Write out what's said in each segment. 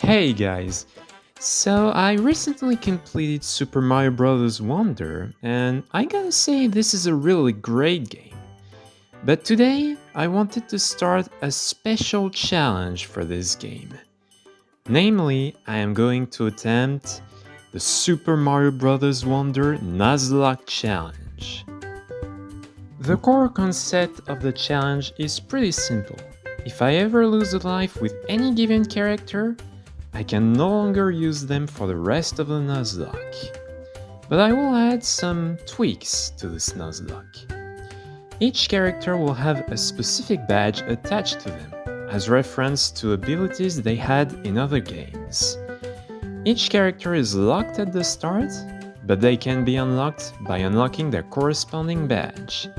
Hey guys! So I recently completed Super Mario Bros. Wonder, and I gotta say this is a really great game. But today I wanted to start a special challenge for this game. Namely, I am going to attempt the Super Mario Bros. Wonder Nuzlocke challenge. The core concept of the challenge is pretty simple. If I ever lose a life with any given character, I can no longer use them for the rest of the Nuzlocke. But I will add some tweaks to this Nuzlocke. Each character will have a specific badge attached to them, as reference to abilities they had in other games. Each character is locked at the start, but they can be unlocked by unlocking their corresponding badge.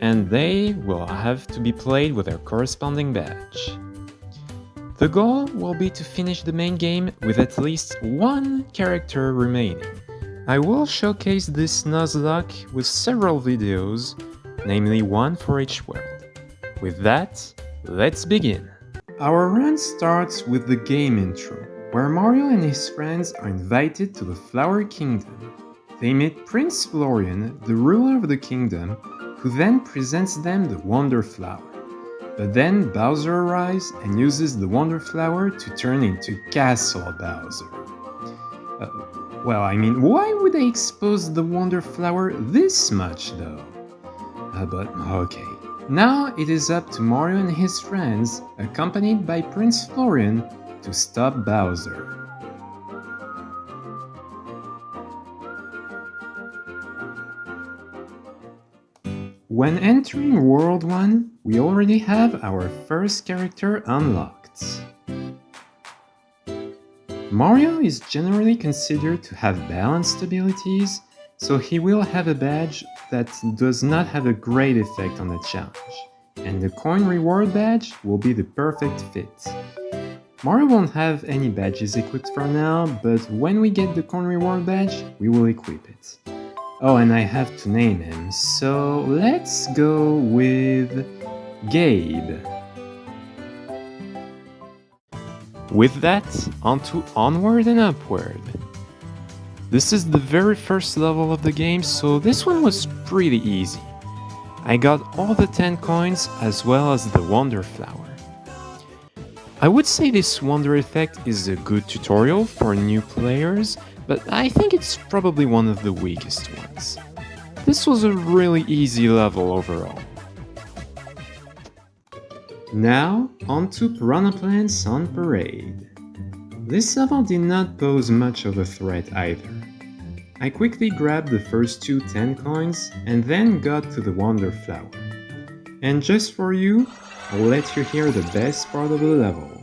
And they will have to be played with their corresponding badge. The goal will be to finish the main game with at least one character remaining. I will showcase this Nuzlocke with several videos, namely one for each world. With that, let's begin! Our run starts with the game intro, where Mario and his friends are invited to the Flower Kingdom. They meet Prince Florian, the ruler of the kingdom, who then presents them the Wonder Flower. But then Bowser arrives and uses the Wonder Flower to turn into Castle Bowser. Why would they expose the Wonder Flower this much though? But okay. Now it is up to Mario and his friends, accompanied by Prince Florian, to stop Bowser. When entering World 1, we already have our first character unlocked. Mario is generally considered to have balanced abilities, so he will have a badge that does not have a great effect on the challenge, and the coin reward badge will be the perfect fit. Mario won't have any badges equipped for now, but when we get the coin reward badge, we will equip it. Oh, and I have to name him, so let's go with Gabe. With that, onto Onward and Upward. This is the very first level of the game, so this one was pretty easy. I got all the 10 coins as well as the Wonder Flower. I would say this Wonder effect is a good tutorial for new players, but I think it's probably one of the weakest ones. This was a really easy level overall. Now, on to Piranha Plants on Parade. This level did not pose much of a threat either. I quickly grabbed the first two 10 coins and then got to the Wonder Flower. And just for you, I'll let you hear the best part of the level.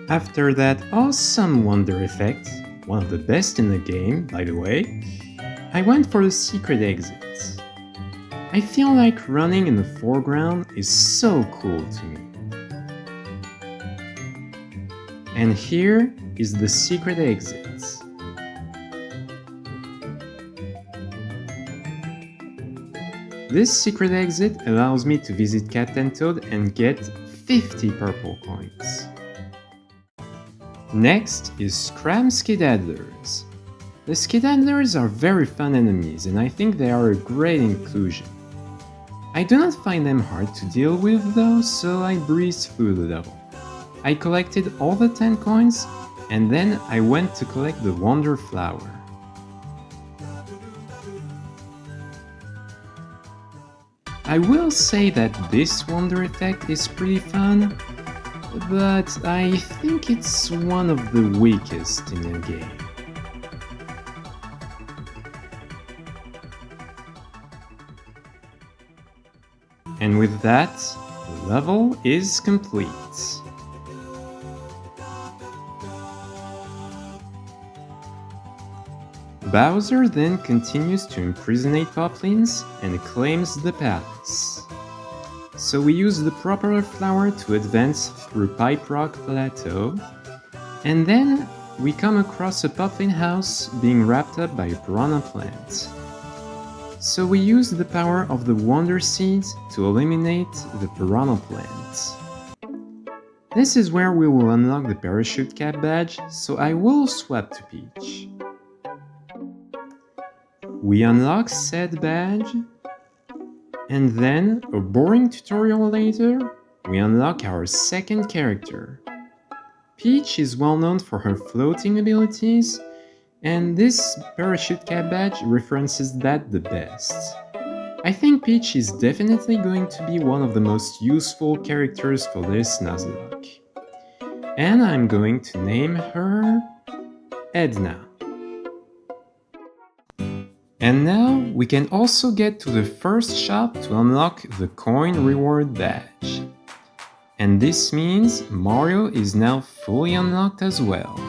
After that awesome Wonder effect, one of the best in the game, by the way, I went for the secret exit. I feel like running in the foreground is so cool to me. And here is the secret exit. This secret exit allows me to visit Captain Toad and get 50 purple coins. Next is Scram Skedaddlers. The Skedaddlers are very fun enemies and I think they are a great inclusion. I do not find them hard to deal with though, so I breezed through the level. I collected all the 10 coins and then I went to collect the Wonder Flower. I will say that this wonder effect is pretty fun, but I think it's one of the weakest in the game. And with that, the level is complete. Bowser then continues to impersonate Poplins and claims the palace. So we use the propeller flower to advance through Pipe Rock Plateau, and then we come across a Poplin house being wrapped up by a piranha plant. So we use the power of the Wonder Seeds to eliminate the piranha plant. This is where we will unlock the parachute cap badge, so I will swap to Peach. We unlock said badge, and then, a boring tutorial later, we unlock our second character. Peach is well known for her floating abilities, and this parachute cap badge references that the best. I think Peach is definitely going to be one of the most useful characters for this Nuzlocke. And I'm going to name her Edna. And now we can also get to the first shop to unlock the coin reward badge. And this means Mario is now fully unlocked as well.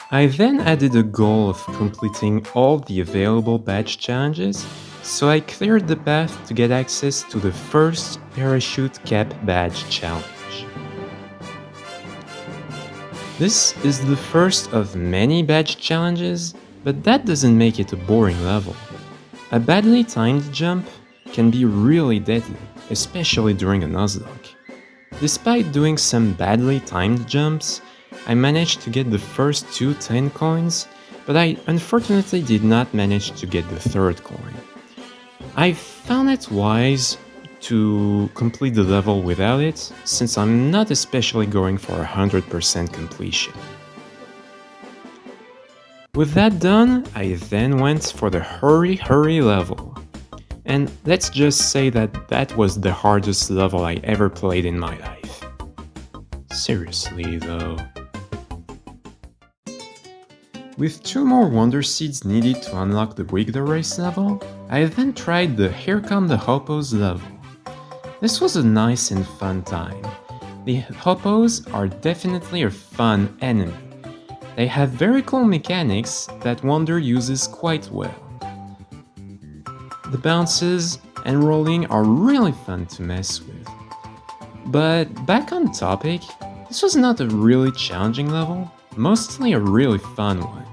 I then added a goal of completing all the available badge challenges, so I cleared the path to get access to the first parachute cap badge challenge. This is the first of many badge challenges, but that doesn't make it a boring level. A badly timed jump can be really deadly, especially during a Nuzlocke. Despite doing some badly timed jumps, I managed to get the first 2 10 coins, but I unfortunately did not manage to get the third coin. I found it wise to complete the level without it, since I'm not especially going for 100% completion. With that done, I then went for the hurry level. And let's just say that that was the hardest level I ever played in my life. Seriously though. With 2 more Wonder Seeds needed to unlock the Wig the Race level, I then tried the Here Come the Hoppos level. This was a nice and fun time. The Hoppos are definitely a fun enemy. They have very cool mechanics that Wonder uses quite well. The bounces and rolling are really fun to mess with. But back on topic, this was not a really challenging level, mostly a really fun one.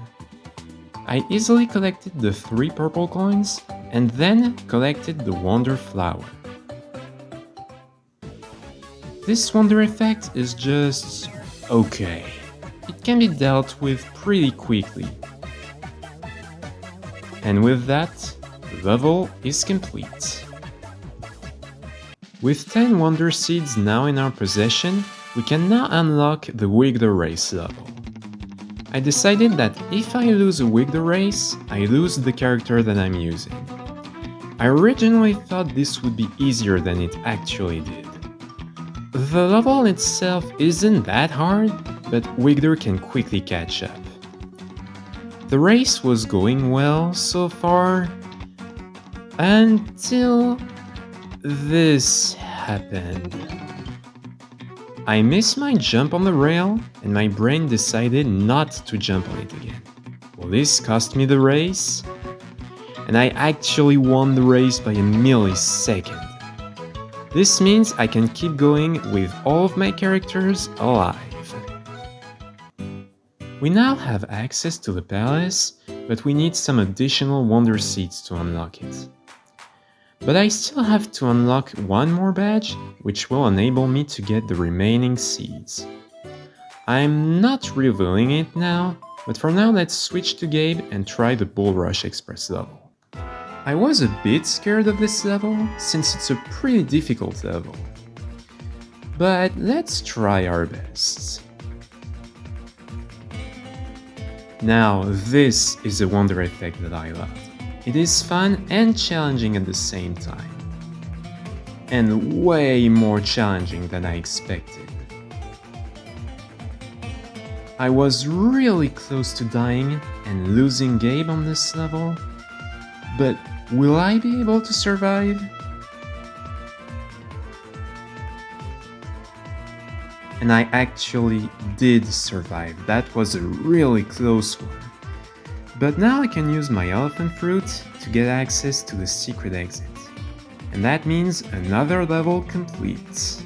I easily collected the 3 purple coins and then collected the Wonder Flower. This wonder effect is just okay. It can be dealt with pretty quickly. And with that, the level is complete. With 10 Wonder Seeds now in our possession, we can now unlock the Wig the Race level. I decided that if I lose a Wig the Race, I lose the character that I'm using. I originally thought this would be easier than it actually did. The level itself isn't that hard, but Wigder can quickly catch up. The race was going well so far, until this happened. I missed my jump on the rail, and my brain decided not to jump on it again. Well, this cost me the race, and I actually won the race by a millisecond. This means I can keep going with all of my characters alive. We now have access to the palace, but we need some additional Wonder Seeds to unlock it. But I still have to unlock 1 more badge, which will enable me to get the remaining seeds. I'm not revealing it now, but for now let's switch to Gabe and try the Bull Rush Express level. I was a bit scared of this level, since it's a pretty difficult level. But let's try our best. Now, this is a wonder effect that I love. It is fun and challenging at the same time. And way more challenging than I expected. I was really close to dying and losing Gabe on this level, but will I be able to survive? And I actually did survive. That was a really close one. But now I can use my elephant fruit to get access to the secret exit. And that means another level complete.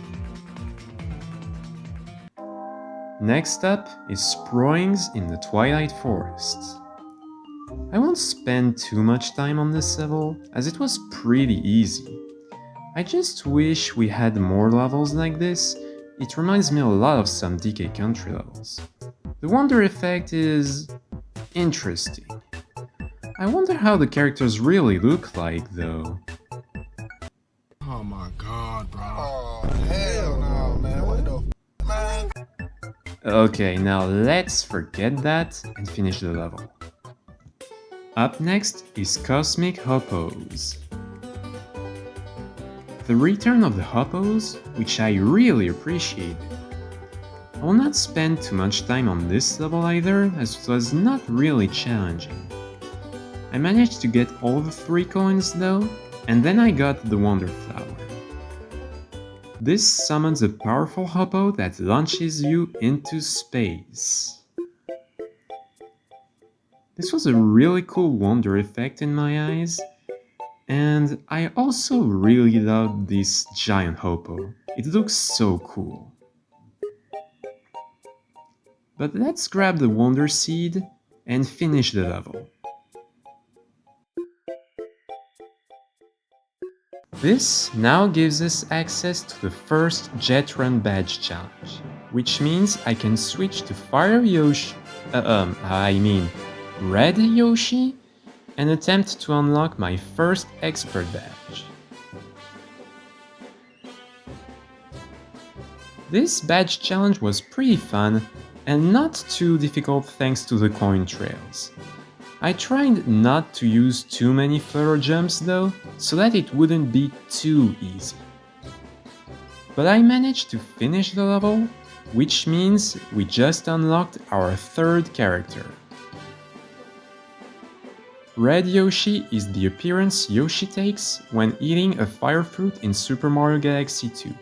Next up is Sproings in the Twilight Forest. I won't spend too much time on this level, as it was pretty easy. I just wish we had more levels like this. It reminds me a lot of some DK Country levels. The Wonder effect is interesting. I wonder how the characters really look like, though. Oh my god, bro. Oh, hell no, man. What the f, man? Okay, now let's forget that and finish the level. Up next is Cosmic Hoppos. The return of the Hoppos, which I really appreciated. I will not spend too much time on this level either, as it was not really challenging. I managed to get all the 3 coins though, and then I got the Wonder Flower. This summons a powerful Hoppo that launches you into space. This was a really cool Wonder effect in my eyes, and I also really loved this giant Hoppo. It looks so cool. But let's grab the Wonder Seed and finish the level. This now gives us access to the first Jet Run Badge challenge, which means I can switch to Fire Yoshi, Red Yoshi, and attempt to unlock my first Expert Badge. This badge challenge was pretty fun and not too difficult thanks to the coin trails. I tried not to use too many flutter jumps though, so that it wouldn't be too easy. But I managed to finish the level, which means we just unlocked our 3rd character. Red Yoshi is the appearance Yoshi takes when eating a fire fruit in Super Mario Galaxy 2,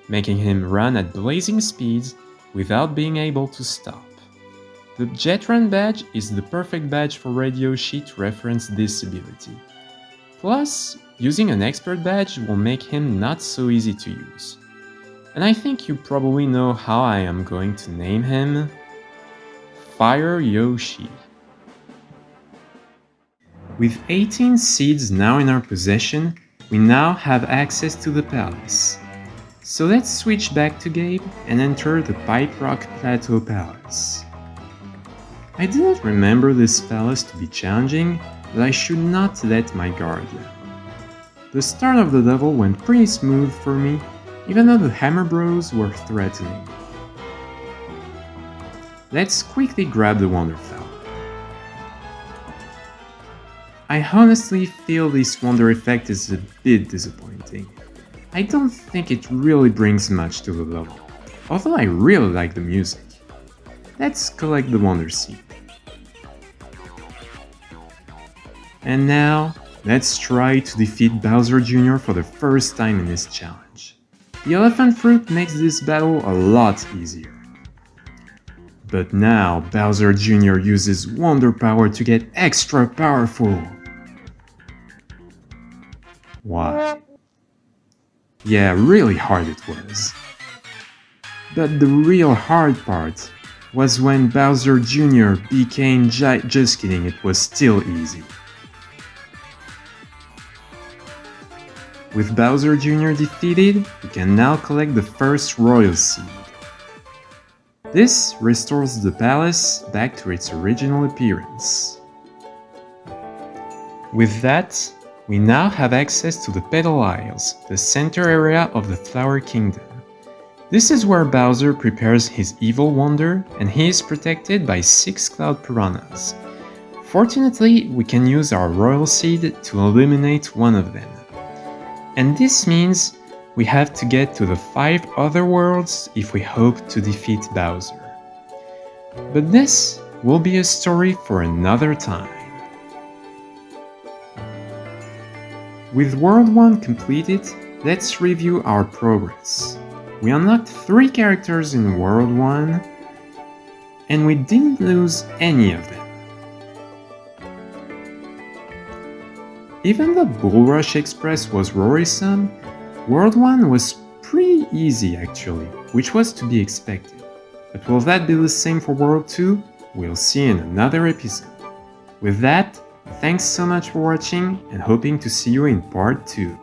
making him run at blazing speeds without being able to stop. The Jet Run badge is the perfect badge for Red Yoshi to reference this ability. Plus, using an expert badge will make him not so easy to use. And I think you probably know how I am going to name him. Fire Yoshi. With 18 seeds now in our possession, we now have access to the palace. So let's switch back to Gabe and enter the Pipe Rock Plateau Palace. I do not remember this palace to be challenging, but I should not let my guard down. The start of the level went pretty smooth for me, even though the Hammer Bros were threatening. Let's quickly grab the Wonder Flower. I honestly feel this Wonder effect is a bit disappointing. I don't think it really brings much to the level, although I really like the music. Let's collect the Wonder Seed. And now, let's try to defeat Bowser Jr. for the first time in this challenge. The Elephant Fruit makes this battle a lot easier. But now, Bowser Jr. uses Wonder Power to get extra powerful. Why? Yeah, really hard it was. But the real hard part was when Bowser Jr. became just kidding, it was still easy. With Bowser Jr. defeated, we can now collect the first Royal Seed. This restores the palace back to its original appearance. With that, we now have access to the Petal Isles, the center area of the Flower Kingdom. This is where Bowser prepares his evil wonder, and he is protected by 6 Cloud Piranhas. Fortunately, we can use our royal seed to eliminate one of them. And this means we have to get to the 5 other worlds if we hope to defeat Bowser. But this will be a story for another time. With World 1 completed, let's review our progress. We unlocked 3 characters in World 1, and we didn't lose any of them. Even though Bull Rush Express was worrisome, World 1 was pretty easy actually, which was to be expected. But will that be the same for World 2? We'll see in another episode. With that, thanks so much for watching and hoping to see you in part 2.